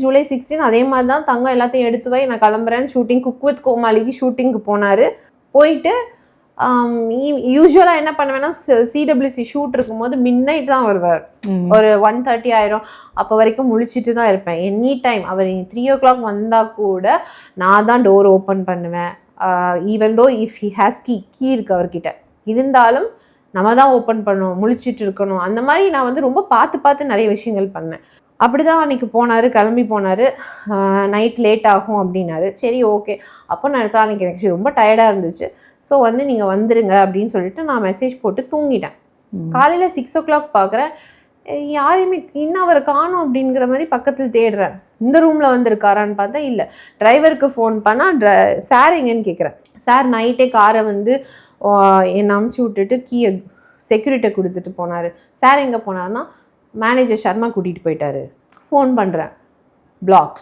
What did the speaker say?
ஜூலை 16 அதே மாதிரி தான் தங்கம் எல்லாத்தையும் எடுத்து வை நான் கிளம்புறேன் ஷூட்டிங் குக் வித் கோமாளிக்கு ஷூட்டிங்க்கு போனார். போயிட்டு யூஸ்வலாக என்ன பண்ணுவேன்னா சிடபிள்யூசி ஷூட் இருக்கும்போது மிட் தான் வருவார். ஒரு 1:30 ஆயிரும். அப்போ வரைக்கும் முழிச்சிட்டு தான் இருப்பேன் எனி டைம். அவர் 3 o'clock வந்தால் கூட நான் தான் டோர் ஓப்பன் பண்ணுவேன். Even though if he has key இருக்கு அவர்கிட்ட இருந்தாலும் நம்ம தான் ஓப்பன் பண்ணுவோம், முழிச்சிட்டு இருக்கணும். அந்த மாதிரி நான் வந்து ரொம்ப பார்த்து நிறைய விஷயங்கள் பண்ணேன். அப்படி தான் அன்றைக்கி போனார், கிளம்பி போனார். நைட் லேட் ஆகும் அப்படின்னாரு. சரி ஓகே. அப்போ நான் சார் அன்றைக்கி எனக்கு ரொம்ப டயர்டாக இருந்துச்சு, ஸோ வந்து நீங்கள் வந்துடுங்க அப்படின்னு சொல்லிட்டு நான் மெசேஜ் போட்டு தூங்கிட்டேன். காலையில் 6 o'clock பார்க்குறேன், யாரையுமே இன்னும் அவரை காணும் அப்படிங்கிற மாதிரி பக்கத்தில் தேடுறேன். இந்த ரூமில் வந்திருக்காரான்னு பார்த்தா இல்லை. டிரைவருக்கு ஃபோன் பண்ணால் சார் எங்கன்னு கேட்குறேன். சார் நைட்டே காரை வந்து என்னை அமுச்சு விட்டுட்டு கீயை செக்யூரிட்டியை கொடுத்துட்டு போனார். சார் எங்கே போனார்னா மேனேஜர் சர்மா கூட்டிகிட்டு போயிட்டாரு. ஃபோன் பண்ணுறேன், பிளாக்.